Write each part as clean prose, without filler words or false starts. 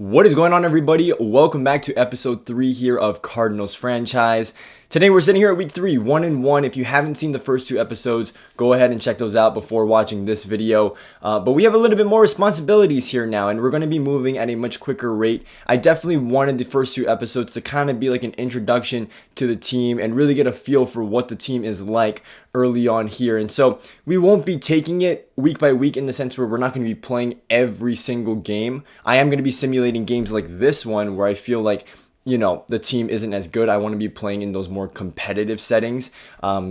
What is going on, everybody? Welcome back to episode 3 here of Cardinals franchise. Today we're sitting here at week 3, 1-1. If you haven't seen the first 2 episodes, go ahead and check those out before watching this video. But we have a little bit more responsibilities here now, and we're going to be moving at a much quicker rate. I definitely wanted the first 2 episodes to kind of be like an introduction to the team and really get a feel for what the team is like early on here. And so we won't be taking it week by week in the sense where we're not going to be playing every single game. I am going to be simulating games like this one where I feel like the team isn't as good. I want to be playing in those more competitive settings.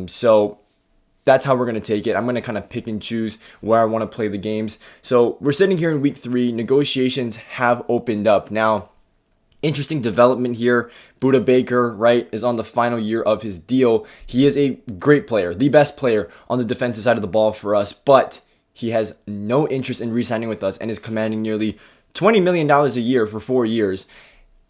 So that's how we're going to take it. I'm going to kind of pick and choose where I want to play the games. So we're sitting here in week 3. Negotiations have opened up. Now, interesting development here. Budda Baker, right, is on the final year of his deal. He is a great player, the best player on the defensive side of the ball for us, but he has no interest in re-signing with us and is commanding nearly $20 million a year for 4 years.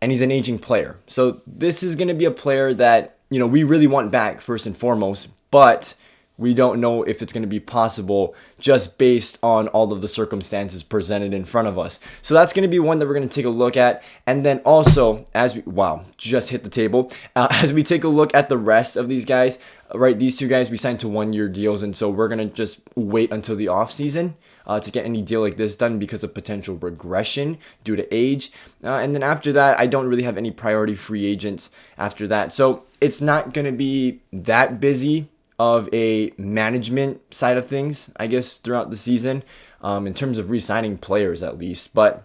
And he's an aging player. So this is going to be a player that, we really want back first and foremost, but we don't know if it's going to be possible just based on all of the circumstances presented in front of us. So that's going to be one that we're going to take a look at. And then also, just hit the table. As we take a look at the rest of these guys, right, these 2 guys we signed to 1-year deals. And so we're going to just wait until the offseason to get any deal like this done because of potential regression due to age. And then after that, I don't really have any priority free agents after that. So it's not going to be that busy of a management side of things, I guess, throughout the season, in terms of re-signing players at least. But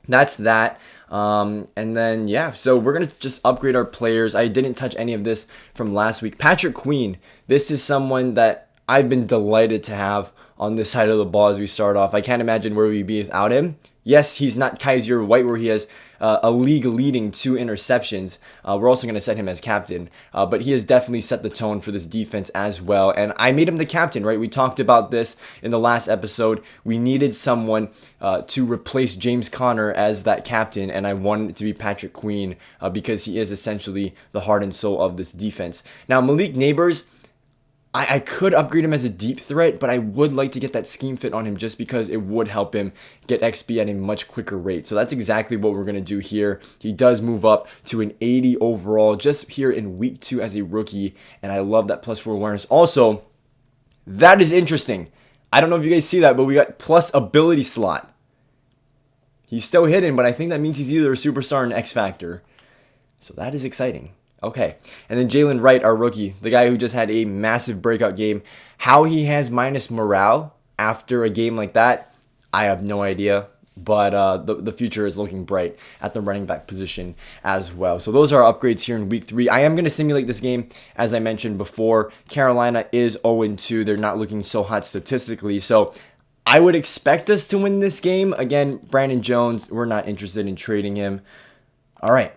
that's that. And then, so we're going to just upgrade our players. I didn't touch any of this from last week. Patrick Queen, this is someone that I've been delighted to have on this side of the ball as we start off. I can't imagine where we'd be without him. Yes, he's not Kaiser White where he has a league-leading 2 interceptions. We're also going to set him as captain. But he has definitely set the tone for this defense as well. And I made him the captain, right? We talked about this in the last episode. We needed someone to replace James Conner as that captain. And I wanted it to be Patrick Queen because he is essentially the heart and soul of this defense. Now, Malik Neighbors, I could upgrade him as a deep threat, but I would like to get that scheme fit on him just because it would help him get XP at a much quicker rate. So that's exactly what we're going to do here. He does move up to an 80 overall just here in week 2 as a rookie, and I love that +4 awareness. Also, that is interesting. I don't know if you guys see that, but we got plus ability slot. He's still hidden, but I think that means he's either a superstar or an X Factor. So that is exciting. Okay, and then Jalen Wright, our rookie, the guy who just had a massive breakout game. How he has minus morale after a game like that, I have no idea. But the future is looking bright at the running back position as well. So those are our upgrades here in week 3. I am going to simulate this game, as I mentioned before. Carolina is 0-2. They're not looking so hot statistically. So I would expect us to win this game. Again, Brandon Jones, we're not interested in trading him. All right,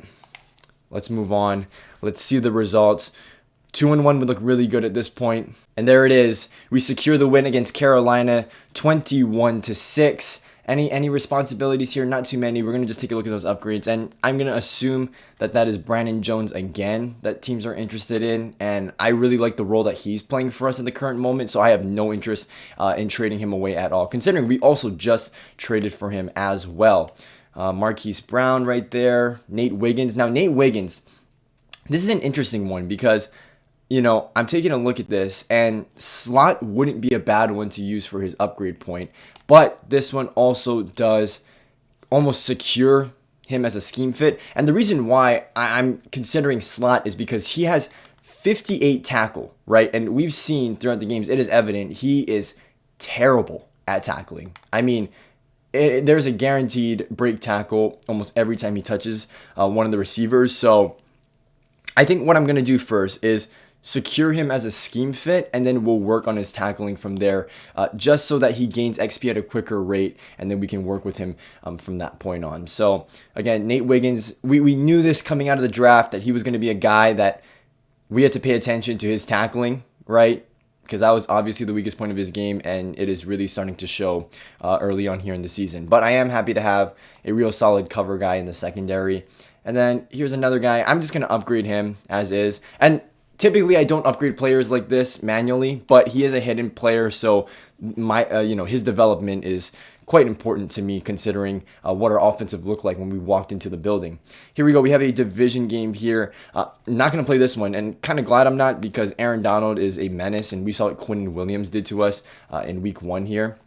let's move on. Let's see the results. 2-1 would look really good at this point. And there it is. We secure the win against Carolina, 21-6. Any responsibilities here? Not too many. We're going to just take a look at those upgrades. And I'm going to assume that is Brandon Jones again that teams are interested in. And I really like the role that he's playing for us in the current moment. So I have no interest in trading him away at all, considering we also just traded for him as well. Marquise Brown right there. Nate Wiggins. Now, Nate Wiggins, this is an interesting one because, I'm taking a look at this, and slot wouldn't be a bad one to use for his upgrade point. But this one also does almost secure him as a scheme fit. And the reason why I'm considering slot is because he has 58 tackle, right? And we've seen throughout the games, it is evident he is terrible at tackling. I mean, there's a guaranteed break tackle almost every time he touches one of the receivers. So I think what I'm going to do first is secure him as a scheme fit, and then we'll work on his tackling from there, just so that he gains XP at a quicker rate, and then we can work with him from that point on. So again, Nate Wiggins, we knew this coming out of the draft that he was going to be a guy that we had to pay attention to his tackling, right? Because that was obviously the weakest point of his game, and it is really starting to show early on here in the season. But I am happy to have a real solid cover guy in the secondary. And then here's another guy. I'm just going to upgrade him as is. And typically I don't upgrade players like this manually, but he is a hidden player, so my his development is quite important to me considering what our offensive looked like when we walked into the building. Here we go. We have a division game here. Not going to play this one, and kind of glad I'm not, because Aaron Donald is a menace, and we saw what Quinn Williams did to us in week 1 here.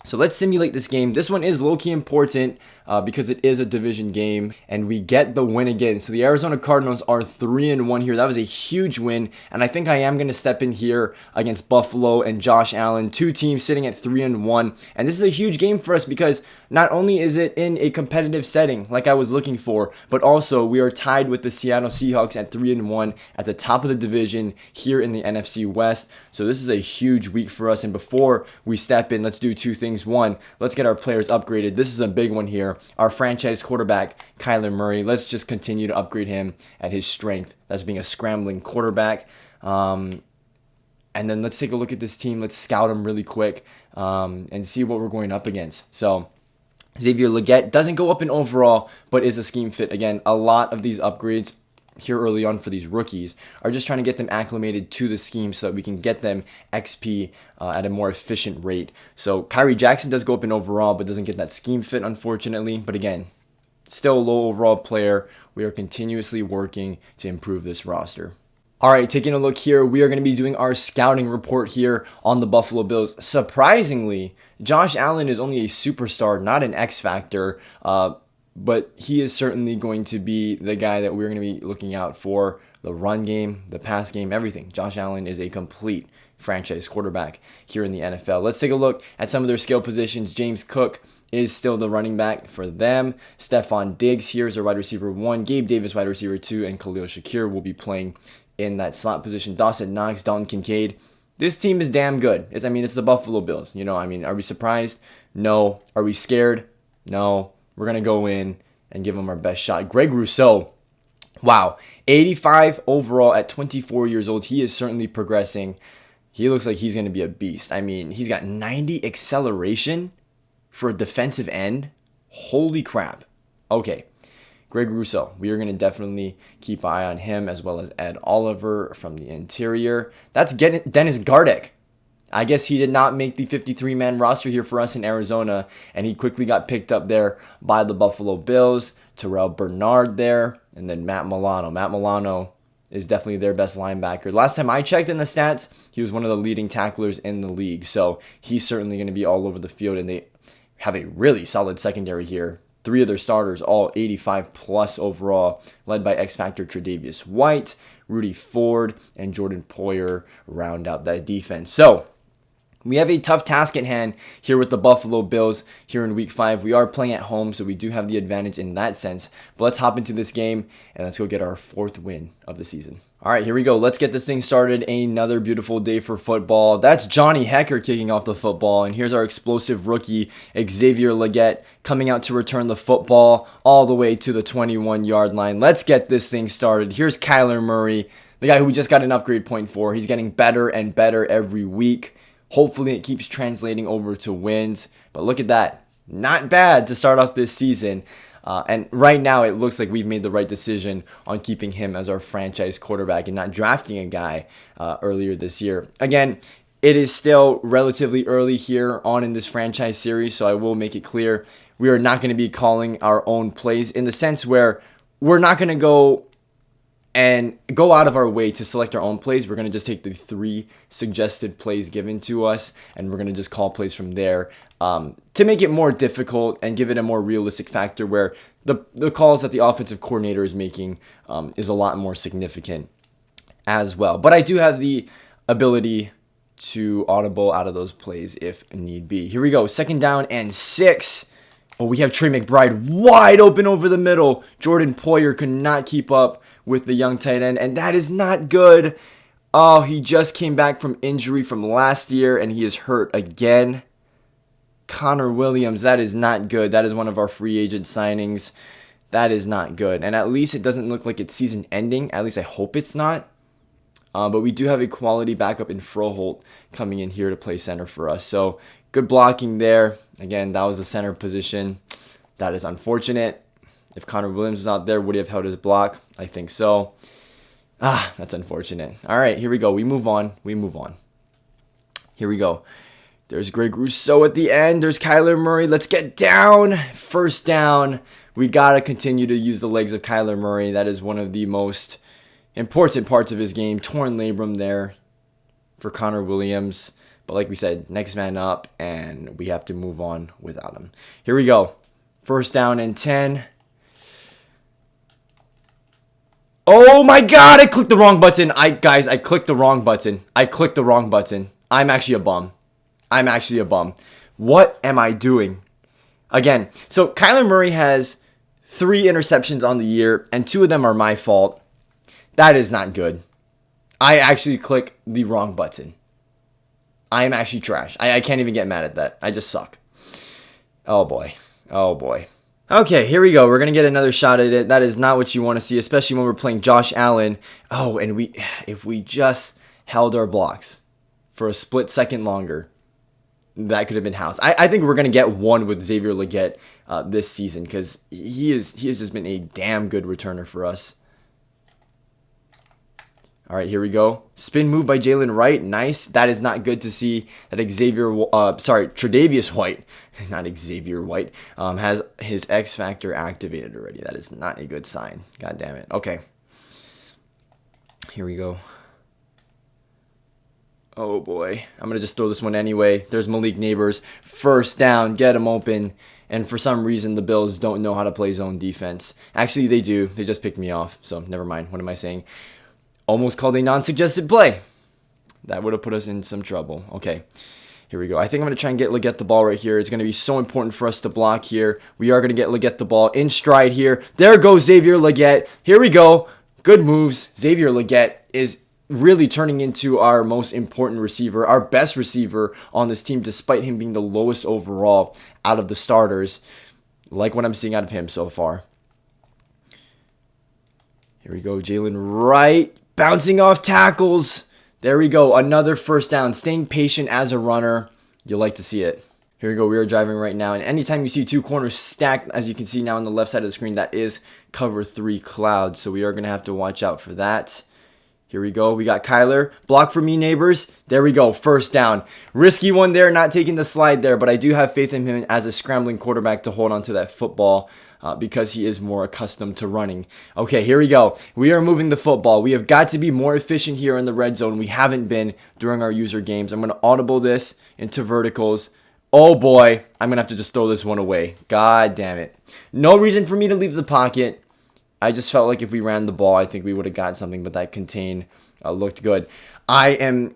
So let's simulate this game. This one is low-key important because it is a division game, and we get the win again. So the Arizona Cardinals are 3-1 here. That was a huge win, and I think I am going to step in here against Buffalo and Josh Allen, 2 teams sitting at 3-1. And this is a huge game for us because not only is it in a competitive setting like I was looking for, but also we are tied with the Seattle Seahawks at 3-1 at the top of the division here in the NFC West. So this is a huge week for us. And before we step in, let's do 2 things. 1, let's get our players upgraded. This is a big one here. Our franchise quarterback, Kyler Murray. Let's just continue to upgrade him at his strength. That's being a scrambling quarterback. And then let's take a look at this team. Let's scout them really quick and see what we're going up against. So Xavier Legette doesn't go up in overall, but is a scheme fit. Again, a lot of these upgrades here early on for these rookies are just trying to get them acclimated to the scheme so that we can get them XP at a more efficient rate. So Kyrie Jackson does go up in overall, but doesn't get that scheme fit, unfortunately. But again, still a low overall player. We are continuously working to improve this roster. All right, taking a look here, we are going to be doing our scouting report here on the Buffalo Bills. Surprisingly, Josh Allen is only a superstar, not an X factor, but he is certainly going to be the guy that we're going to be looking out for. The run game, the pass game, everything. Josh Allen is a complete franchise quarterback here in the NFL. Let's take a look at some of their skill positions. James Cook is still the running back for them. Stephon Diggs here is our wide receiver 1. Gabe Davis, wide receiver 2. And Khalil Shakir will be playing in that slot position. Dawson Knox, Dalton Kincaid. This team is damn good. It's the Buffalo Bills. Are we surprised? No. Are we scared? No. We're going to go in and give them our best shot. Greg Rousseau, wow. 85 overall at 24 years old. He is certainly progressing. He looks like he's going to be a beast. He's got 90 acceleration for a defensive end. Holy crap. Okay. Greg Rousseau, we are going to definitely keep an eye on him, as well as Ed Oliver from the interior. That's Dennis Gardeck. I guess he did not make the 53-man roster here for us in Arizona, and he quickly got picked up there by the Buffalo Bills. Terrell Bernard there, and then Matt Milano. Matt Milano is definitely their best linebacker. Last time I checked in the stats, he was one of the leading tacklers in the league, so he's certainly going to be all over the field, and they have a really solid secondary here. 3 of their starters, all 85+ overall, led by X-Factor Tre'Davious White, Rudy Ford, and Jordan Poyer round out that defense. So we have a tough task at hand here with the Buffalo Bills here in Week 5. We are playing at home, so we do have the advantage in that sense. But let's hop into this game, and let's go get our 4th win of the season. All right, here we go. Let's get this thing started. Another beautiful day for football. That's Johnny Hecker kicking off the football, and here's our explosive rookie, Xavier Legette, coming out to return the football all the way to the 21-yard line. Let's get this thing started. Here's Kyler Murray, the guy who we just got an upgrade point for. He's getting better and better every week. Hopefully it keeps translating over to wins. But look at that. Not bad to start off this season. And right now it looks like we've made the right decision on keeping him as our franchise quarterback and not drafting a guy earlier this year. Again, it is still relatively early here on in this franchise series, so I will make it clear we are not going to be calling our own plays, in the sense where we're not going to go out of our way to select our own plays. We're going to just take the 3 suggested plays given to us, and we're going to just call plays from there to make it more difficult and give it a more realistic factor where the calls that the offensive coordinator is making is a lot more significant as well. But I do have the ability to audible out of those plays if need be. Here we go. 2nd down and 6. Oh, we have Trey McBride wide open over the middle. Jordan Poyer could not keep up with the young tight end, and that is not good. Oh, he just came back from injury from last year, and he is hurt again. Connor Williams, that is not good. That is one of our free agent signings. That is not good. And at least it doesn't look like it's season ending. At least I hope it's not. But we do have a quality backup in Froholt coming in here to play center for us. So good blocking there. Again, that was the center position. That is unfortunate. If Connor Williams was not there, would he have held his block? I think so. That's unfortunate. All right, here we go. We move on. Here we go. There's Greg Rousseau at the end. There's Kyler Murray. Let's get down. First down. We got to continue to use the legs of Kyler Murray. That is one of the most important parts of his game. Torn labrum there for Connor Williams. But like we said, next man up, and we have to move on without him. Here we go. First down and 10. Oh my God, I clicked the wrong button. Guys, I clicked the wrong button. I'm actually a bum. What am I doing? Again, so Kyler Murray has 3 interceptions on the year, and 2 of them are my fault. That is not good. I actually clicked the wrong button. I am actually trash. I can't even get mad at that. I just suck. Oh boy. Okay, here we go. We're going to get another shot at it. That is not what you want to see, especially when we're playing Josh Allen. Oh, and if we just held our blocks for a split second longer, that could have been house. I think we're going to get one with Xavier Legette this season because he has just been a damn good returner for us. All right, here we go. Spin move by Jalen Wright. Nice. That is not good to see that Tre'Davious White, not Xavier White, has his X Factor activated already. That is not a good sign. God damn it. Okay. Here we go. Oh boy. I'm going to just throw this one anyway. There's Malik Neighbors. First down. Get him open. And for some reason, the Bills don't know how to play zone defense. Actually, they do. They just picked me off. So never mind. What am I saying? Almost called a non-suggested play. That would have put us in some trouble. Okay, here we go. I think I'm going to try and get Legette the ball right here. It's going to be so important for us to block here. We are going to get Legette the ball in stride here. There goes Xavier Legette. Here we go. Good moves. Xavier Legette is really turning into our most important receiver, our best receiver on this team, despite him being the lowest overall out of the starters. Like what I'm seeing out of him so far. Here we go. Jalen Wright. Bouncing off tackles. There we go. Another first down. Staying patient as a runner. You'll like to see it. Here we go. We are driving right now. And anytime you see 2 corners stacked, as you can see now on the left side of the screen, that is cover 3 cloud. So we are going to have to watch out for that. Here we go. We got Kyler. Block for me, neighbors. There we go. First down. Risky one there. Not taking the slide there. But I do have faith in him as a scrambling quarterback to hold on to that football. Because he is more accustomed to running. Okay, here we go. We are moving the football. We have got to be more efficient here in the red zone. We haven't been during our user games. I'm going to audible this into verticals. Oh boy, I'm going to have to just throw this one away. God damn it. No reason for me to leave the pocket. I just felt like if we ran the ball, I think we would have got something, but that contain looked good. Oh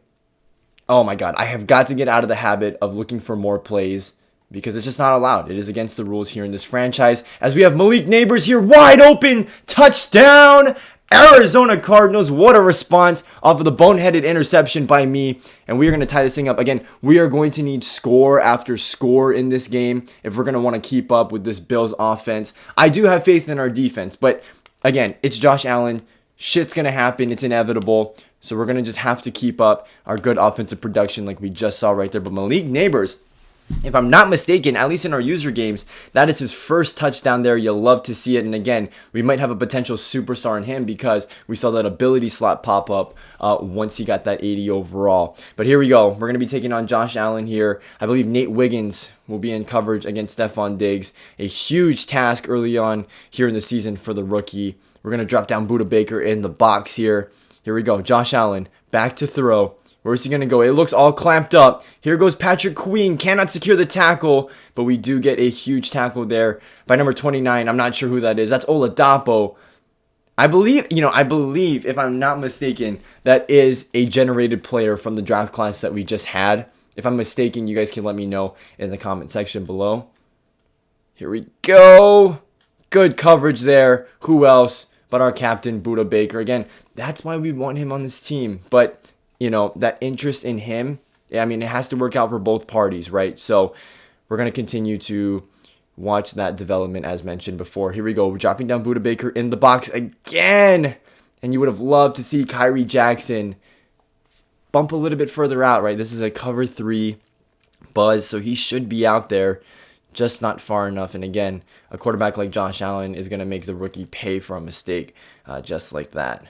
my God, I have got to get out of the habit of looking for more plays. Because it's just not allowed. It is against the rules here in this franchise. As we have Malik Neighbors here, wide open, touchdown, Arizona Cardinals. What a response off of the boneheaded interception by me. And we are going to tie this thing up. Again, we are going to need score after score in this game if we're going to want to keep up with this Bills offense. I do have faith in our defense. But again, it's Josh Allen. Shit's going to happen. It's inevitable. So we're going to just have to keep up our good offensive production like we just saw right there. But Malik Neighbors, if I'm not mistaken, at least in our user games, that is his first touchdown there. You'll love to see it. And again, we might have a potential superstar in him because we saw that ability slot pop up once he got that 80 overall. But here we go. We're going to be taking on Josh Allen here. I believe Nate Wiggins will be in coverage against Stephon Diggs. A huge task early on here in the season for the rookie. We're going to drop down Budda Baker in the box here. Here we go. Josh Allen back to throw. Where's he going to go? It looks all clamped up. Here goes Patrick Queen. Cannot secure the tackle, but we do get a huge tackle there by number 29. I'm not sure who that is. That's Oladapo. I believe, if I'm not mistaken, that is a generated player from the draft class that we just had. If I'm mistaken, you guys can let me know in the comment section below. Here we go. Good coverage there. Who else but our captain, Budda Baker? Again, that's why we want him on this team. But that interest in him, I mean, it has to work out for both parties, right? So we're going to continue to watch that development as mentioned before. Here we go. We're dropping down Budda Baker in the box again. And you would have loved to see Kyrie Jackson bump a little bit further out, right? This is a cover 3 buzz, so he should be out there, just not far enough. And again, a quarterback like Josh Allen is going to make the rookie pay for a mistake just like that.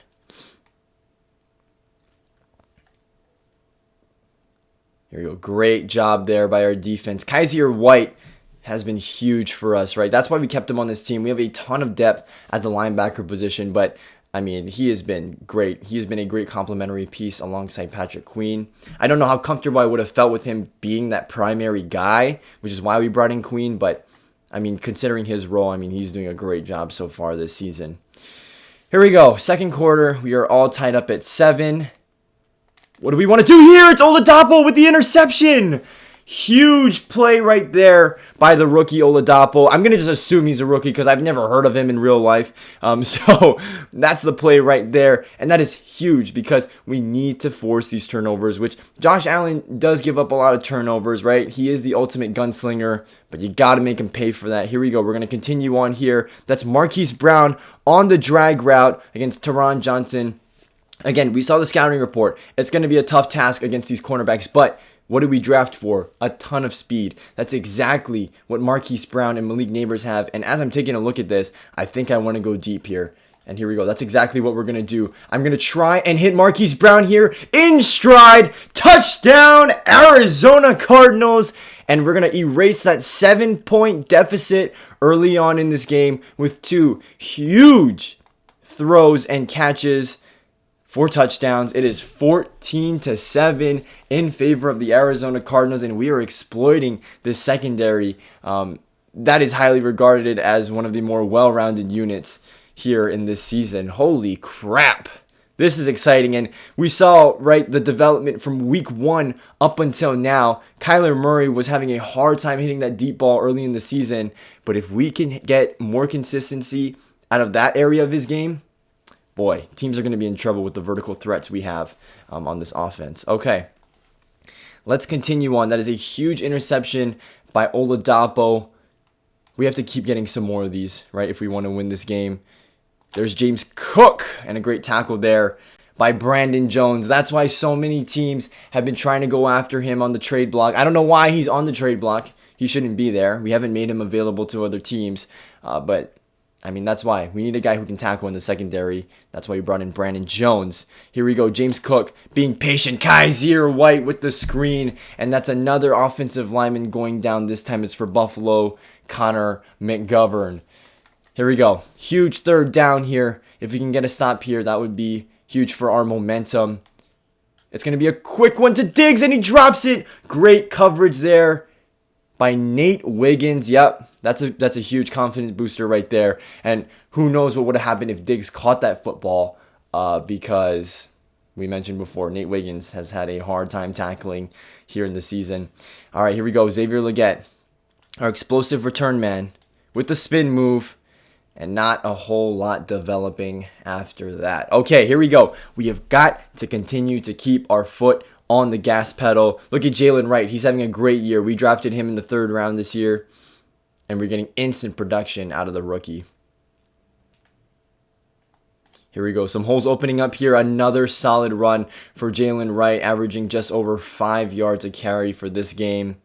Here we go. Great job there by our defense. Kaiser White has been huge for us, right? That's why we kept him on this team. We have a ton of depth at the linebacker position, but I mean, he has been great. He has been a great complementary piece alongside Patrick Queen. I don't know how comfortable I would have felt with him being that primary guy, which is why we brought in Queen, but I mean, considering his role, I mean, he's doing a great job so far this season. Here we go. Second quarter. We are all tied up at 7. What do we want to do here? It's Oladapo with the interception. Huge play right there by the rookie Oladapo. I'm going to just assume he's a rookie because I've never heard of him in real life. So that's the play right there. And that is huge because we need to force these turnovers, which Josh Allen does give up a lot of turnovers, right? He is the ultimate gunslinger, but you got to make him pay for that. Here we go. We're going to continue on here. That's Marquise Brown on the drag route against Teron Johnson. Again, we saw the scouting report. It's going to be a tough task against these cornerbacks, but what did we draft for? A ton of speed. That's exactly what Marquise Brown and Malik Neighbors have. And as I'm taking a look at this, I think I want to go deep here. And here we go. That's exactly what we're going to do. I'm going to try and hit Marquise Brown here in stride. Touchdown, Arizona Cardinals. And we're going to erase that 7-point deficit early on in this game with 2 huge throws and catches. 4 touchdowns. It is 14-7 in favor of the Arizona Cardinals, and we are exploiting this secondary that is highly regarded as one of the more well-rounded units here in this season. Holy crap. This is exciting, and we saw, right, the development from week 1 up until now. Kyler Murray was having a hard time hitting that deep ball early in the season, but if we can get more consistency out of that area of his game, boy, teams are going to be in trouble with the vertical threats we have on this offense. Okay, let's continue on. That is a huge interception by Oladapo. We have to keep getting some more of these, right, if we want to win this game. There's James Cook, and a great tackle there by Brandon Jones. That's why so many teams have been trying to go after him on the trade block. I don't know why he's on the trade block. He shouldn't be there. We haven't made him available to other teams, but I mean, that's why. We need a guy who can tackle in the secondary. That's why we brought in Brandon Jones. Here we go. James Cook being patient. Kaiser White with the screen. And that's another offensive lineman going down. This time it's for Buffalo, Connor McGovern. Here we go. Huge third down here. If we can get a stop here, that would be huge for our momentum. It's going to be a quick one to Diggs, and he drops it. Great coverage there by Nate Wiggins. Yep, that's a huge confidence booster right there. And who knows what would have happened if Diggs caught that football, because we mentioned before, Nate Wiggins has had a hard time tackling here in the season. All right, here we go. Xavier Legette, our explosive return man with the spin move, and not a whole lot developing after that. Okay, here we go. We have got to continue to keep our foot on the gas pedal. Look at Jalen Wright. He's having a great year. We drafted him in the 3rd round this year, and we're getting instant production out of the rookie. Here we go. Some holes opening up here. Another solid run for Jalen Wright, averaging just over 5 yards a carry for this game.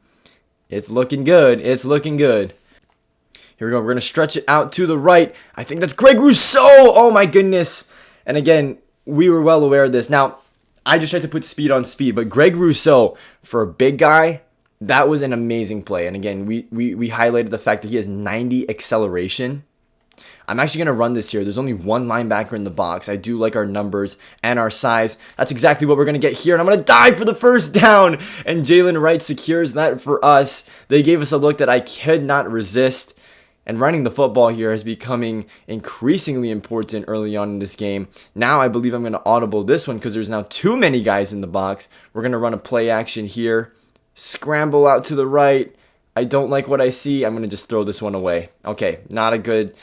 It's looking good. It's looking good. Here we go. We're going to stretch it out to the right. I think that's Greg Rousseau. Oh, my goodness. And again, we were well aware of this. Now, I just tried to put speed on speed, but Greg Rousseau, for a big guy, that was an amazing play. And again, we highlighted the fact that he has 90 acceleration. I'm actually going to run this here. There's only one linebacker in the box. I do like our numbers and our size. That's exactly what we're going to get here. And I'm going to dive for the first down. And Jalen Wright secures that for us. They gave us a look that I could not resist. And running the football here is becoming increasingly important early on in this game. Now I believe I'm going to audible this one because there's now too many guys in the box. We're going to run a play action here. Scramble out to the right. I don't like what I see. I'm going to just throw this one away. Okay, not a good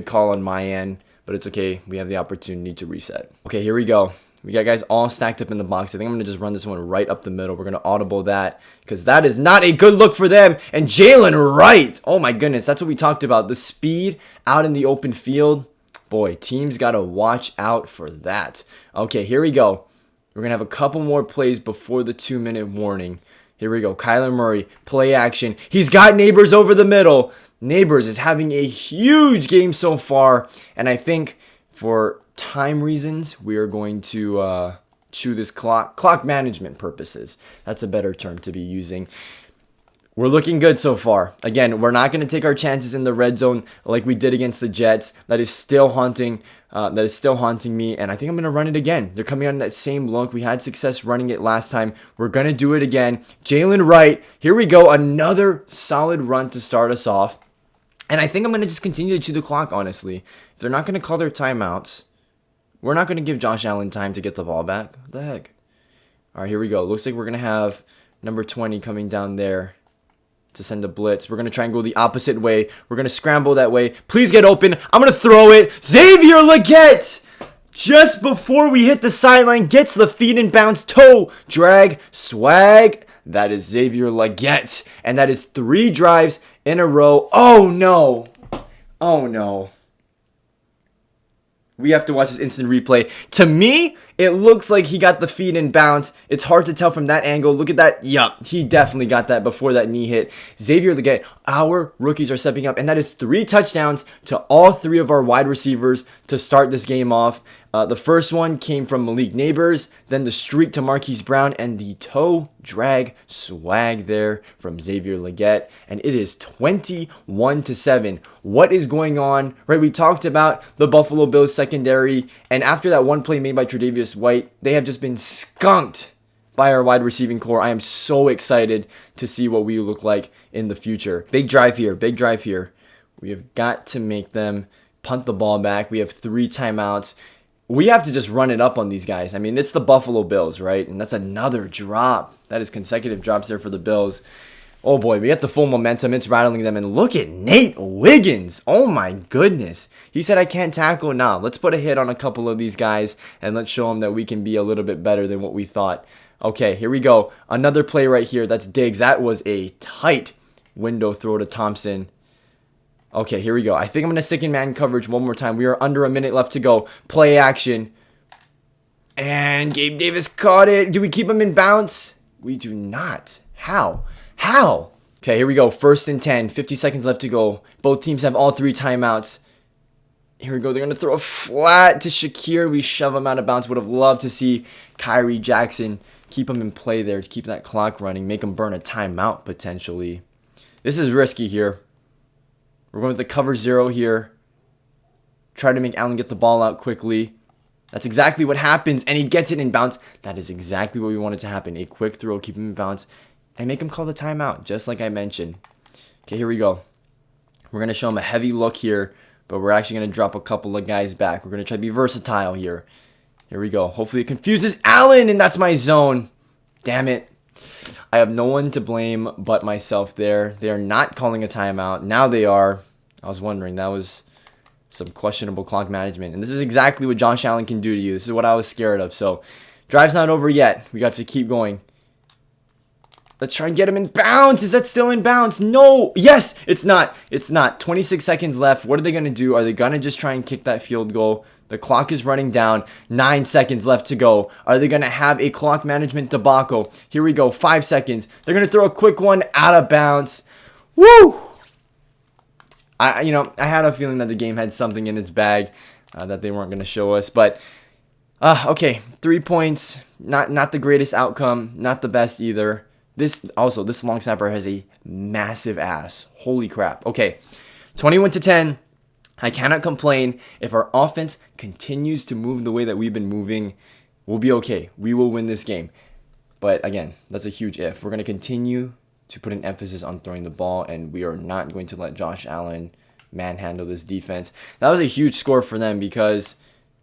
call on my end, but it's okay. We have the opportunity to reset. Okay, here we go. We got guys all stacked up in the box. I think I'm going to just run this one right up the middle. We're going to audible that because that is not a good look for them. And Jalen Wright, oh my goodness, that's what we talked about. The speed out in the open field. Boy, teams got to watch out for that. Okay, here we go. We're going to have a couple more plays before the 2-minute warning. Here we go. Kyler Murray, play action. He's got Neighbors over the middle. Neighbors is having a huge game so far. And I think for time reasons, we are going to chew this clock management purposes. That's a better term to be using. We're looking good so far. Again, we're not going to take our chances in the red zone like we did against the Jets. That is still haunting. Me, and I think I'm going to run it again. They're coming on that same look. We had success running it last time. We're going to do it again. Jalen Wright, here we go. Another solid run to start us off. And I think I'm going to just continue to chew the clock, honestly. If they're not going to call their timeouts, we're not going to give Josh Allen time to get the ball back. What the heck? All right, here we go. Looks like we're going to have number 20 coming down there to send a blitz. We're going to try and go the opposite way. We're going to scramble that way. Please get open. I'm going to throw it. Xavier Legette, just before we hit the sideline, gets the feet in bounds. Toe, drag, swag. That is Xavier Legette. And that is 3 drives in a row. Oh, no. Oh, no. We have to watch this instant replay. To me, it looks like he got the feet in bounds. It's hard to tell from that angle. Look at that. Yup, he definitely got that before that knee hit. Xavier Legette, our rookies are stepping up, and that is 3 touchdowns to all 3 of our wide receivers to start this game off. The first one came from Malik Neighbors, then the streak to Marquise Brown, and the toe drag swag there from Xavier Legette. And it is 21-7. What is going on? Right, we talked about the Buffalo Bills secondary, and after that one play made by Tre'Davious White, they have just been skunked by our wide receiving core. I am so excited to see what we look like in the future. Big drive here, big drive here. We have got to make them punt the ball back. We have 3 timeouts. We have to just run it up on these guys. I mean, it's the Buffalo Bills, right? And that's another drop. That is consecutive drops there for the Bills. Oh boy, we get the full momentum. It's rattling them. And look at Nate Wiggins. Oh my goodness. He said, I can't tackle. Nah, let's put a hit on a couple of these guys and let's show them that we can be a little bit better than what we thought. Okay, here we go. Another play right here. That's Diggs. That was a tight window throw to Thompson. Okay, here we go. I think I'm going to stick in man coverage one more time. We are under a minute left to go. Play action. And Gabe Davis caught it. Do we keep him in bounds? We do not. How? How? Okay, here we go. 1st and 10. 50 seconds left to go. Both teams have all 3 timeouts. Here we go. They're going to throw a flat to Shakir. We shove him out of bounds. Would have loved to see Kyrie Jackson keep him in play there to keep that clock running. Make him burn a timeout potentially. This is risky here. We're going with the cover 0 here. Try to make Allen get the ball out quickly. That's exactly what happens, and he gets it in bounds. That is exactly what we wanted to happen. A quick throw, keep him in bounds, and make him call the timeout, just like I mentioned. Okay, here we go. We're going to show him a heavy look here, but we're actually going to drop a couple of guys back. We're going to try to be versatile here. Here we go. Hopefully it confuses Allen, and that's my zone. Damn it. I have no one to blame but myself there. They are not calling a timeout. Now they are. I was wondering. That was some questionable clock management. And this is exactly what Josh Allen can do to you. This is what I was scared of. So, drive's not over yet. We got to keep going. Let's try and get him in bounds. Is that still in bounds? No. Yes, it's not. It's not. 26 seconds left. What are they going to do? Are they going to just try and kick that field goal? The clock is running down. 9 seconds left to go. Are they going to have a clock management debacle? Here we go. 5 seconds. They're going to throw a quick one out of bounds. Woo! I had a feeling that the game had something in its bag that they weren't going to show us. But, okay. 3 points. Not the greatest outcome. Not the best either. This long snapper has a massive ass. Holy crap. Okay. 21-10. I cannot complain. If our offense continues to move the way that we've been moving, we'll be okay. We will win this game. But again, that's a huge if. We're going to continue to put an emphasis on throwing the ball, and we are not going to let Josh Allen manhandle this defense. That was a huge score for them because,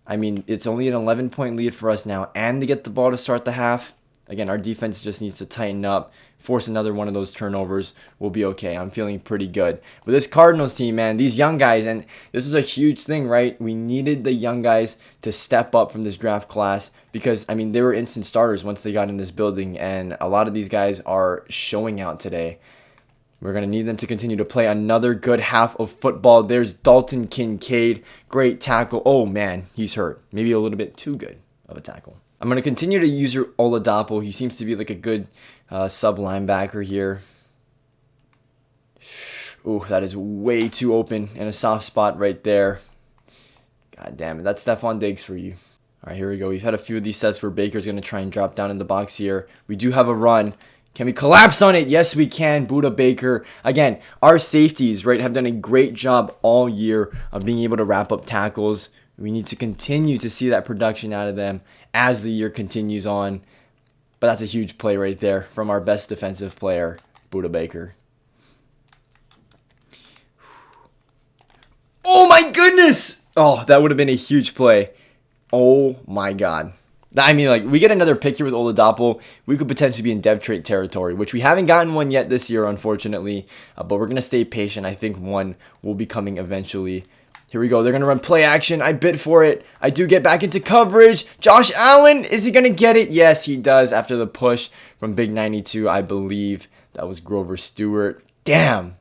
I mean, it's only an 11-point lead for us now, and they get the ball to start the half. Again, our defense just needs to tighten up, force another one of those turnovers. We'll be okay. I'm feeling pretty good. But this Cardinals team, man, these young guys, and this is a huge thing, right? We needed the young guys to step up from this draft class because, I mean, they were instant starters once they got in this building, and a lot of these guys are showing out today. We're going to need them to continue to play another good half of football. There's Dalton Kincaid. Great tackle. Oh, man, he's hurt. Maybe a little bit too good of a tackle. I'm going to continue to use Oladapo. He seems to be like a good sub linebacker here. Ooh, that is way too open and a soft spot right there. God damn it. That's Stephon Diggs for you. All right, here we go. We've had a few of these sets where Baker's going to try and drop down in the box here. We do have a run. Can we collapse on it? Yes, we can. Buda Baker. Again, our safeties, right, have done a great job all year of being able to wrap up tackles. We need to continue to see that production out of them as the year continues on. But that's a huge play right there from our best defensive player, Buda Baker. Oh my goodness! Oh, that would have been a huge play. Oh my god. I mean, like, we get another pick here with Oladapo, we could potentially be in depth trait territory, which we haven't gotten one yet this year, unfortunately. But we're going to stay patient. I think one will be coming eventually. Here we go. They're going to run play action. I bid for it. I do get back into coverage. Josh Allen, is he going to get it? Yes, he does after the push from Big 92, I believe. That was Grover Stewart. Damn.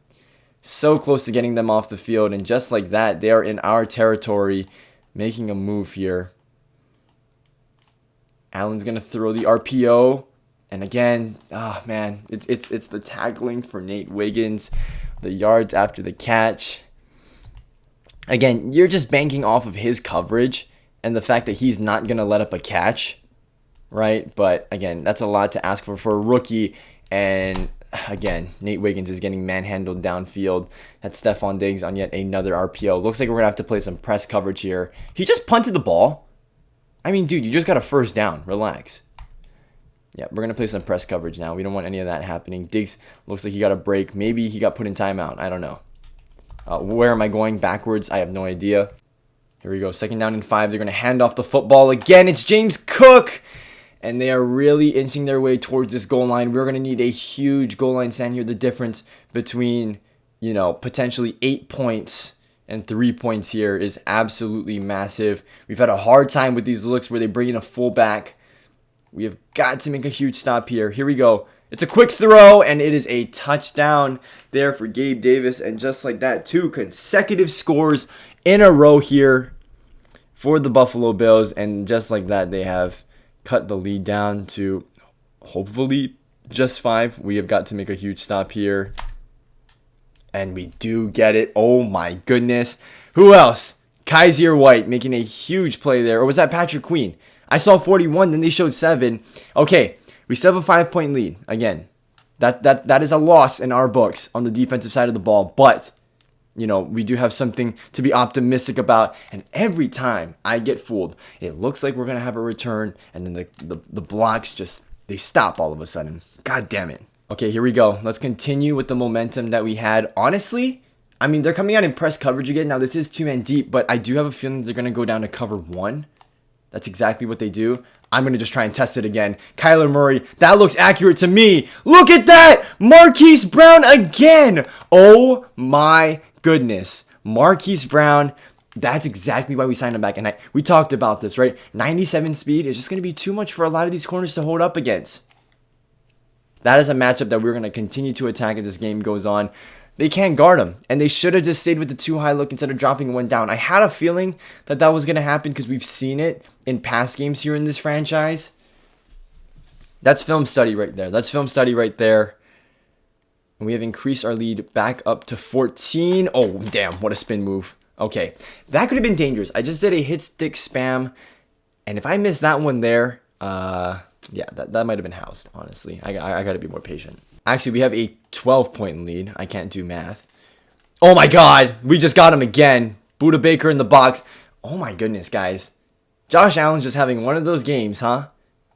So close to getting them off the field. And just like that, they are in our territory, making a move here. Allen's going to throw the RPO. And again, oh man, it's the tackling for Nate Wiggins. The yards after the catch. Again, you're just banking off of his coverage and the fact that he's not going to let up a catch, right? But again, that's a lot to ask for a rookie. And again, Nate Wiggins is getting manhandled downfield. That's Stephon Diggs on yet another RPO. Looks like we're going to have to play some press coverage here. He just punted the ball. I mean, dude, you just got a first down. Relax. Yeah, we're going to play some press coverage now. We don't want any of that happening. Diggs looks like he got a break. Maybe he got put in timeout. I don't know. Where am I going? Backwards? I have no idea. Here we go. 2nd down and 5. They're going to hand off the football again. It's James Cook. And they are really inching their way towards this goal line. We're going to need a huge goal line stand here. The difference between, potentially 8 points and 3 points here is absolutely massive. We've had a hard time with these looks where they bring in a fullback. We have got to make a huge stop here. Here we go. It's a quick throw, and it is a touchdown there for Gabe Davis. And just like that, 2 consecutive scores in a row here for the Buffalo Bills. And just like that, they have cut the lead down to hopefully just 5. We have got to make a huge stop here. And we do get it. Oh my goodness. Who else? Kaiser White making a huge play there. Or was that Patrick Queen? I saw 41, then they showed 7. Okay, we still have a 5-point lead. Again, that is a loss in our books on the defensive side of the ball. But, we do have something to be optimistic about. And every time I get fooled, it looks like we're going to have a return. And then the blocks just, they stop all of a sudden. God damn it. Okay, here we go. Let's continue with the momentum that we had. Honestly, I mean, they're coming out in press coverage again. Now, this is 2-man deep, but I do have a feeling they're going to go down to cover 1. That's exactly what they do. I'm going to just try and test it again. Kyler Murray, that looks accurate to me. Look at that! Marquise Brown again! Oh my goodness. Marquise Brown, that's exactly why we signed him back. And we talked about this, right? 97 speed is just going to be too much for a lot of these corners to hold up against. That is a matchup that we're going to continue to attack as this game goes on. They can't guard him, and they should have just stayed with the 2-high look instead of dropping 1 down. I had a feeling that was going to happen because we've seen it in past games here in this franchise. That's film study right there. And we have increased our lead back up to 14. Oh, damn, what a spin move. Okay, that could have been dangerous. I just did a hit stick spam, and if I missed that one there, yeah, that might have been housed, honestly. I got to be more patient. Actually, we have a 12-point lead. I can't do math. Oh my god, we just got him again. Buda Baker in the box. Oh my goodness, guys. Josh Allen's just having one of those games, huh?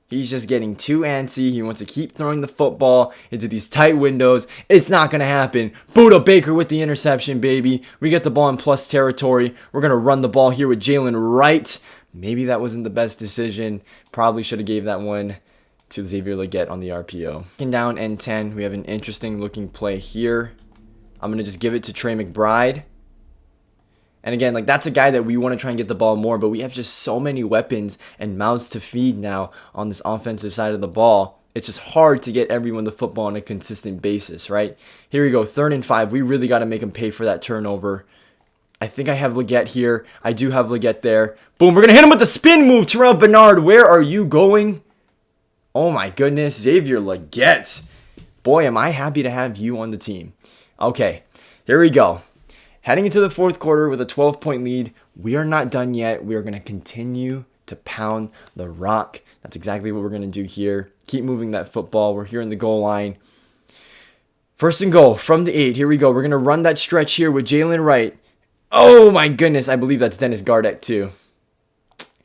He's just getting too antsy. He wants to keep throwing the football into these tight windows. It's not going to happen. Buda Baker with the interception, baby. We get the ball in plus territory. We're going to run the ball here with Jalen Wright. Maybe that wasn't the best decision. Probably should have gave that one to Xavier Legette on the RPO. Second down and 10. We have an interesting looking play here. I'm going to just give it to Trey McBride. And again, that's a guy that we want to try and get the ball more, but we have just so many weapons and mouths to feed now on this offensive side of the ball. It's just hard to get everyone the football on a consistent basis, right? Here we go, 3rd and 5. We really got to make him pay for that turnover. I think I have Legette here. I do have Legette there. Boom, we're going to hit him with the spin move. Terrell Bernard, where are you going? Oh my goodness, Xavier Legette. Boy, am I happy to have you on the team. Okay, here we go. Heading into the 4th quarter with a 12-point lead. We are not done yet. We are going to continue to pound the rock. That's exactly what we're going to do here. Keep moving that football. We're here in the goal line. First and goal from the 8. Here we go. We're going to run that stretch here with Jalen Wright. Oh my goodness. I believe that's Dennis Gardeck too.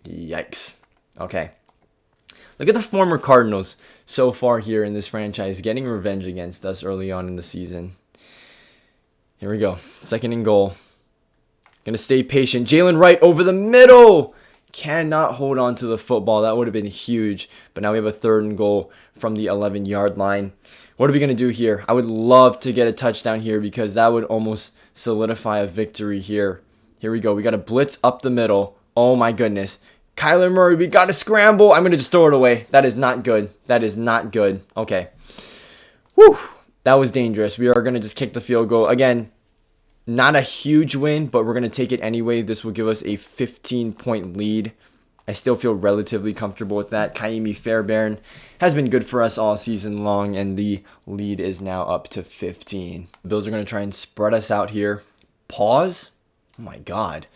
Yikes. Okay. Look at the former Cardinals so far here in this franchise getting revenge against us early on in the season. Here we go. Second and goal. Going to stay patient. Jalen Wright over the middle. Cannot hold on to the football. That would have been huge. But now we have a third and goal from the 11-yard line. What are we going to do here? I would love to get a touchdown here because that would almost solidify a victory here. Here we go. We got a blitz up the middle. Oh my goodness. Kyler Murray, we got to scramble. I'm going to just throw it away. That is not good. That is not good. Okay. Whew. That was dangerous. We are going to just kick the field goal. Again, not a huge win, but we're going to take it anyway. This will give us a 15-point lead. I still feel relatively comfortable with that. Kaimi Fairbairn has been good for us all season long, and the lead is now up to 15. The Bills are going to try and spread us out here. Pause. Oh, my God.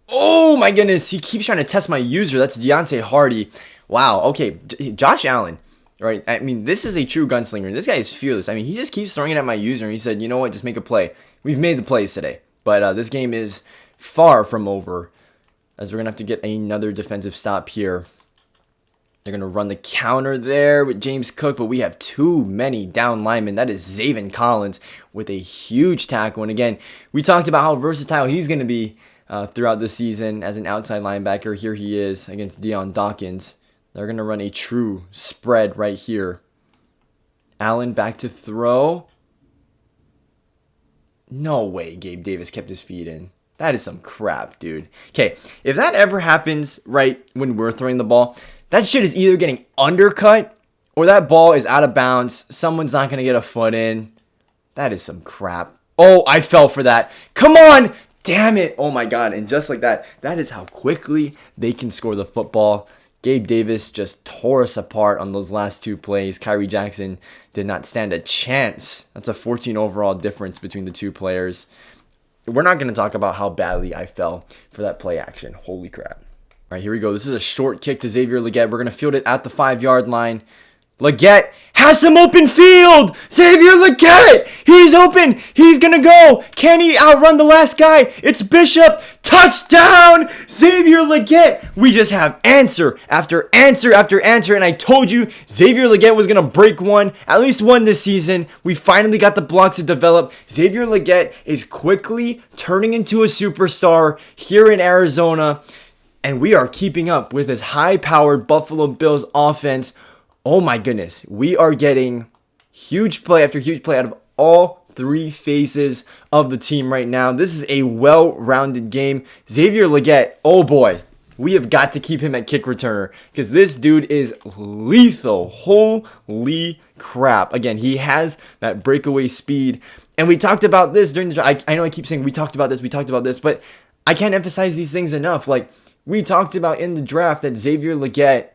Oh, my goodness. He keeps trying to test my user. That's Deontay Hardy. Wow. Okay. Josh Allen, right? I mean, this is a true gunslinger. This guy is fearless. I mean, he just keeps throwing it at my user, and he said, you know what? Just make a play. We've made the plays today, but this game is far from over, as we're going to have to get another defensive stop here. They're going to run the counter there with James Cook, but we have too many down linemen. That is Zaven Collins with a huge tackle. And again, we talked about how versatile he's going to be throughout the season as an outside linebacker. Here he is against Deion Dawkins. They're going to run a true spread right here. Allen back to throw. No way Gabe Davis kept his feet in. That is some crap, dude. Okay, if that ever happens right when we're throwing the ball, that shit is either getting undercut or that ball is out of bounds. Someone's not going to get a foot in. That is some crap. Oh, I fell for that. Come on. Damn it. Oh, my God. And just like that, that is how quickly they can score the football. Gabe Davis just tore us apart on those last two plays. Kyrie Jackson did not stand a chance. That's a 14 overall difference between the two players. We're not going to talk about how badly I fell for that play action. Holy crap. All right, here we go. This is a short kick to Xavier Legette. We're going to field it at the 5-yard line. Legette has some open field. Xavier Legette. He's open. He's going to go. Can he outrun the last guy? It's Bishop. Touchdown. Xavier Legette. We just have answer after answer after answer. And I told you Xavier Legette was going to break one, at least one this season. We finally got the blocks to develop. Xavier Legette is quickly turning into a superstar here in Arizona. And we are keeping up with this high-powered Buffalo Bills offense. Oh my goodness, we are getting huge play after huge play out of all three phases of the team right now. This is a well-rounded game. Xavier Legette, oh boy, we have got to keep him at kick returner because this dude is lethal. Holy crap. Again, he has that breakaway speed. And we talked about this during the draft. I know I keep saying we talked about this, but I can't emphasize these things enough. Like, we talked about in the draft that Xavier Legette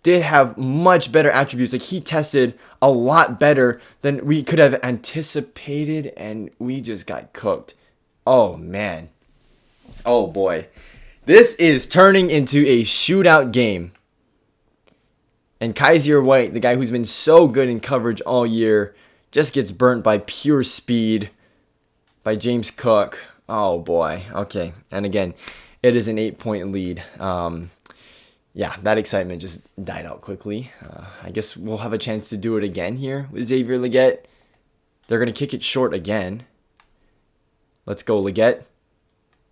did have much better attributes. Like, he tested a lot better than we could have anticipated, and we just got cooked. Oh, man. Oh, boy. This is turning into a shootout game. And Kaiser White, the guy who's been so good in coverage all year, just gets burnt by pure speed by James Cook. Oh, boy. Okay. And again, it is an 8-point lead. Yeah, that excitement just died out quickly. I guess we'll have a chance to do it again here with Xavier Legette. They're going to kick it short again. Let's go, Legette.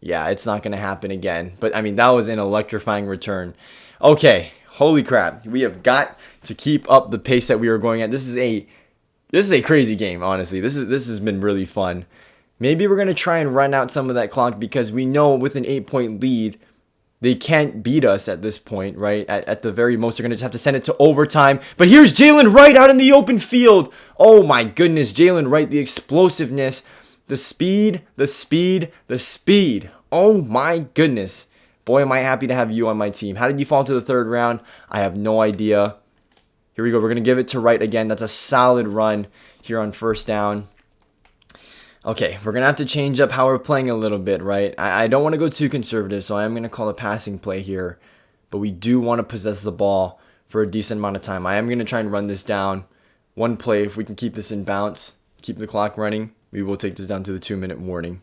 Yeah, it's not going to happen again. But, I mean, that was an electrifying return. Okay, holy crap. We have got to keep up the pace that we were going at. This is a crazy game, honestly. This has been really fun. Maybe we're going to try and run out some of that clock because we know with an 8-point lead, they can't beat us at this point, right? At the very most, they're going to just have to send it to overtime. But here's Jalen Wright out in the open field. Oh my goodness, Jalen Wright, the explosiveness, the speed, the speed, the speed. Oh my goodness. Boy, am I happy to have you on my team. How did you fall to the third round? I have no idea. Here we go. We're going to give it to Wright again. That's a solid run here on first down. Okay, we're going to have to change up how we're playing a little bit, right? I don't want to go too conservative, so I am going to call a passing play here but we do want to possess the ball for a decent amount of time. I am going to try and run this down. One play, if we can keep this in bounce, keep the clock running, we will take this down to the 2-minute warning.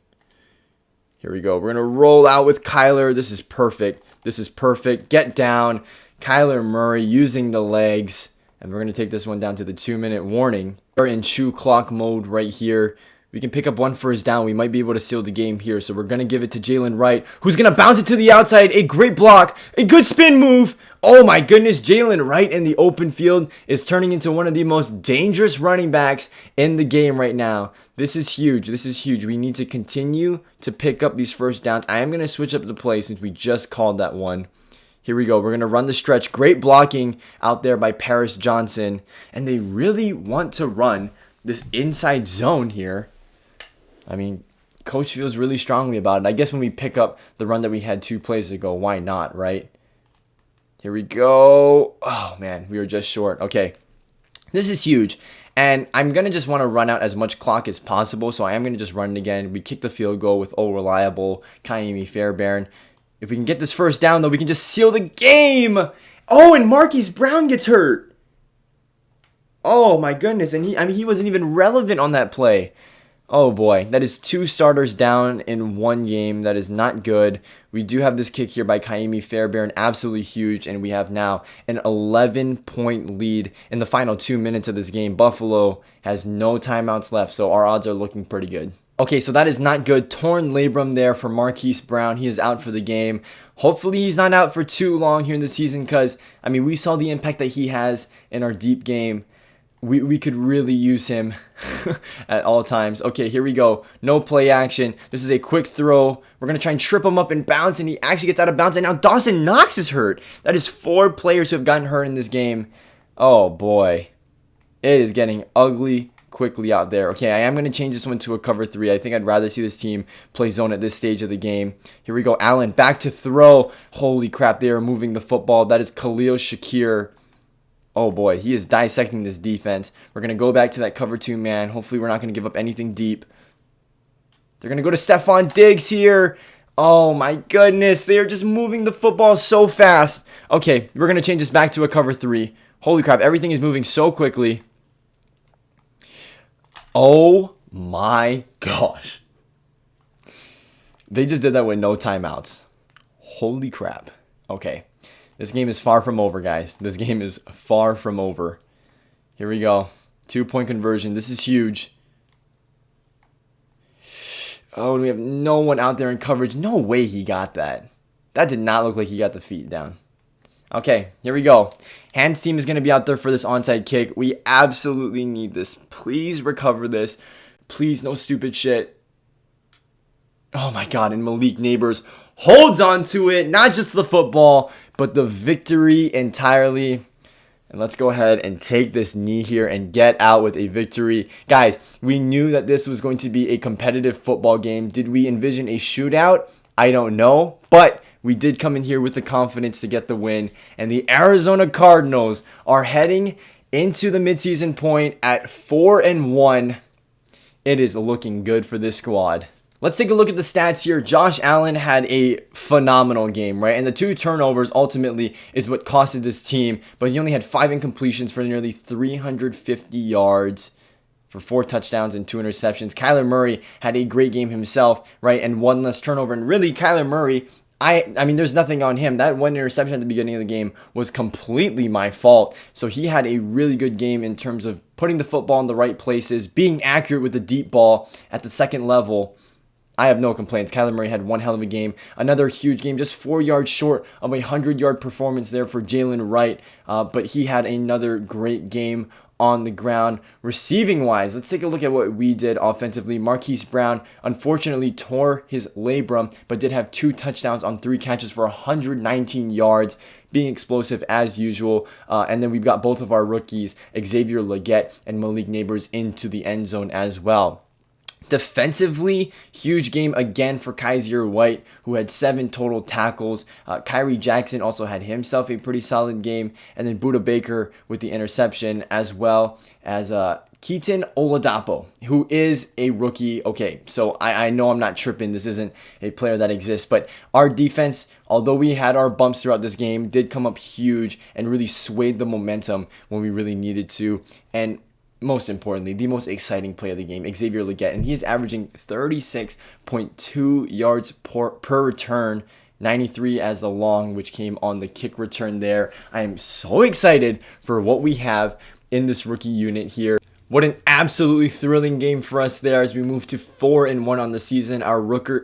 Here we go. We're going to roll out with Kyler. This is perfect. This is perfect. Get down. Kyler Murray using the legs. And we're going to take this one down to the 2-minute warning. We're in chew clock mode right here. We can pick up one first down. We might be able to seal the game here. So we're going to give it to Jalen Wright, who's going to bounce it to the outside. A great block. A good spin move. Oh my goodness. Jalen Wright in the open field is turning into one of the most dangerous running backs in the game right now. This is huge. This is huge. We need to continue to pick up these first downs. I am going to switch up the play since we just called that one. Here we go. We're going to run the stretch. Great blocking out there by Paris Johnson. And they really want to run this inside zone here. I mean, coach feels really strongly about it. I guess when we pick up the run that we had 2 plays ago, why not, right? Here we go. Oh, man, we were just short. Okay, this is huge. And I'm going to just want to run out as much clock as possible, so I am going to just run it again. We kick the field goal with reliable Kaimi Fairbairn. If we can get this first down, though, we can just seal the game. Oh, and Marquise Brown gets hurt. Oh, my goodness. And he wasn't even relevant on that play. Oh boy, that is 2 starters down in 1 game. That is not good. We do have this kick here by Kaimi Fairbairn, absolutely huge, and we have now an 11-point lead in the final 2 minutes of this game. Buffalo has no timeouts left, so our odds are looking pretty good. Okay, so that is not good. Torn labrum there for Marquise Brown. He is out for the game. Hopefully he's not out for too long here in the season because, I mean, we saw the impact that he has in our deep game. We could really use him at all times. Okay, here we go. No play action. This is a quick throw. We're going to try and trip him up and bounce, and he actually gets out of bounds. And now Dawson Knox is hurt. That is 4 players who have gotten hurt in this game. Oh, boy. It is getting ugly quickly out there. Okay, I am going to change this one to a cover 3. I think I'd rather see this team play zone at this stage of the game. Here we go. Allen back to throw. Holy crap, they are moving the football. That is Khalil Shakir. Oh boy, he is dissecting this defense. We're going to go back to that cover 2 man. Hopefully we're not going to give up anything deep. They're going to go to Stephon Diggs here. Oh my goodness, they are just moving the football so fast. Okay, we're going to change this back to a cover 3. Holy crap, everything is moving so quickly. Oh my gosh. They just did that with no timeouts. Holy crap. Okay. This game is far from over, guys. This game is far from over. Here we go. 2-point conversion. This is huge. Oh, we have no one out there in coverage. No way he got that. That did not look like he got the feet down. Okay, here we go. Hands team is going to be out there for this onside kick. We absolutely need this. Please recover this. Please, no stupid shit. Oh my God, and Malik Neighbors holds on to it. Not just the football, but the victory entirely. And let's go ahead and take this knee here and get out with a victory. Guys, we knew that this was going to be a competitive football game. Did we envision a shootout? I don't know. But we did come in here with the confidence to get the win. And the Arizona Cardinals are heading into the midseason point at 4-1. It is looking good for this squad. Let's take a look at the stats here. Josh Allen had a phenomenal game, right? And the 2 turnovers ultimately is what costed this team. But he only had 5 incompletions for nearly 350 yards for 4 touchdowns and 2 interceptions. Kyler Murray had a great game himself, right? And 1 less turnover. And really, Kyler Murray, I mean, there's nothing on him. That 1 interception at the beginning of the game was completely my fault. So he had a really good game in terms of putting the football in the right places, being accurate with the deep ball at the second level. I have no complaints. Kyler Murray had 1 hell of a game. Another huge game, just 4 yards short of a 100-yard performance there for Jalen Wright. But he had another great game on the ground. Receiving-wise, let's take a look at what we did offensively. Marquise Brown unfortunately tore his labrum, but did have 2 touchdowns on 3 catches for 119 yards, being explosive as usual. And then we've got both of our rookies, Xavier Legette and Malik Neighbors, into the end zone as well. Defensively, huge game again for Kaiser White, who had 7 total tackles. Kyrie Jackson also had himself a pretty solid game. And then Budda Baker with the interception, as well as Keaton Oladapo, who is a rookie. Okay, so I know I'm not tripping. This isn't a player that exists, but our defense, although we had our bumps throughout this game, did come up huge and really swayed the momentum when we really needed to. And most importantly, the most exciting play of the game, Xavier Legette, and he is averaging 36.2 yards per return, 93 as the long, which came on the kick return there. I am so excited for what we have in this rookie unit here. What an absolutely thrilling game for us there as we move to 4-1 on the season. Our rookie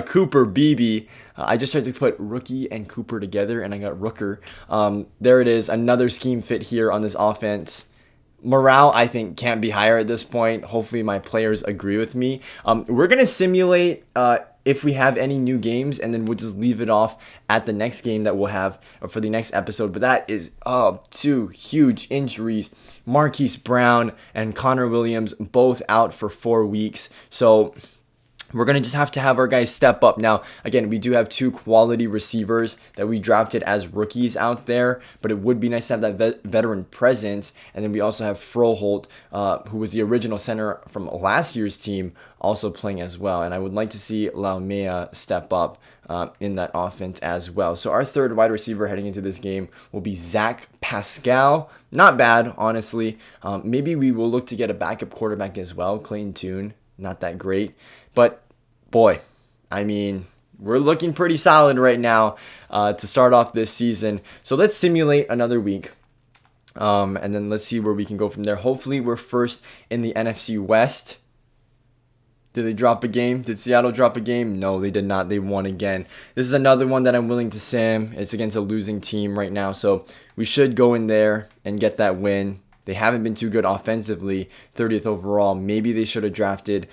Cooper Beebe. I just tried to put rookie and Cooper together and I got Rooker. There it is, another scheme fit here on this offense. Morale, I think, can't be higher at this point. Hopefully my players agree with me. We're going to simulate if we have any new games, and then we'll just leave it off at the next game that we'll have for the next episode. But that is two huge injuries. Marquise Brown and Connor Williams both out for 4 weeks. So we're going to just have to have our guys step up. Now, again, we do have 2 quality receivers that we drafted as rookies out there, but it would be nice to have that veteran presence. And then we also have Froholt, who was the original center from last year's team, also playing as well. And I would like to see Laumea step up in that offense as well. So our third wide receiver heading into this game will be Zach Pascal. Not bad, honestly. Maybe we will look to get a backup quarterback as well, Clayton Tune. Not that great, but boy, I mean, we're looking pretty solid right now to start off this season. So let's simulate another week, and then let's see where we can go from there. Hopefully, we're first in the NFC West. Did they drop a game? Did Seattle drop a game? No, they did not. They won again. This is another one that I'm willing to sim. It's against a losing team right now, so we should go in there and get that win. They haven't been too good offensively, 30th overall. Maybe they should have drafted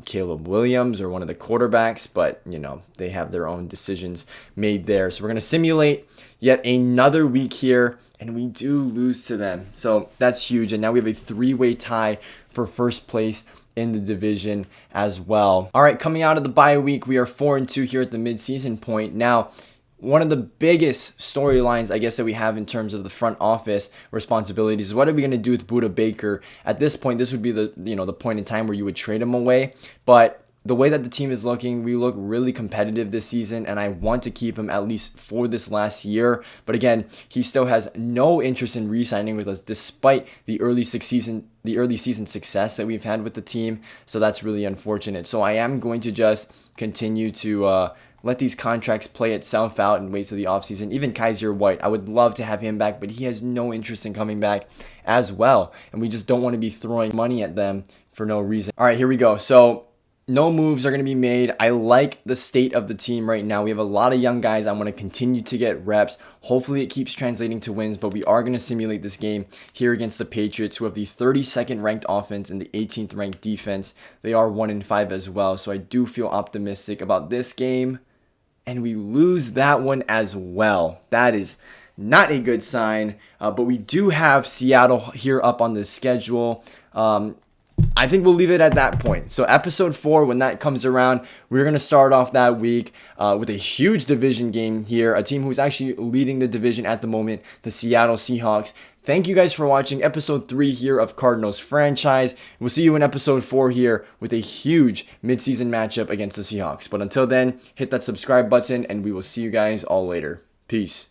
Caleb Williams or one of the quarterbacks, but, you know, they have their own decisions made there. So we're going to simulate yet another week here, and we do lose to them. So that's huge, and now we have a 3-way tie for first place in the division as well. All right, coming out of the bye week, we are 4-2 here at the midseason point. Now, one of the biggest storylines, I guess, that we have in terms of the front office responsibilities is what are we going to do with Budda Baker? At this point, this would be the point in time where you would trade him away. But the way that the team is looking, we look really competitive this season, and I want to keep him at least for this last year. But again, he still has no interest in re-signing with us, despite the early season success that we've had with the team. So that's really unfortunate. So I am going to just continue to let these contracts play itself out and wait till the offseason. Even Kaiser White, I would love to have him back, but he has no interest in coming back as well. And we just don't want to be throwing money at them for no reason. All right, here we go. So no moves are going to be made. I like the state of the team right now. We have a lot of young guys. I want to continue to get reps. Hopefully it keeps translating to wins, but we are going to simulate this game here against the Patriots, who have the 32nd ranked offense and the 18th ranked defense. They are 1-5 as well, so I do feel optimistic about this game. And we lose that one as well. That is not a good sign. But we do have Seattle here up on the schedule. I think we'll leave it at that point. So episode 4, when that comes around, we're going to start off that week with a huge division game here. A team who's actually leading the division at the moment, the Seattle Seahawks. Thank you guys for watching episode 3 here of Cardinals franchise. We'll see you in episode 4 here with a huge midseason matchup against the Seahawks. But until then, hit that subscribe button and we will see you guys all later. Peace.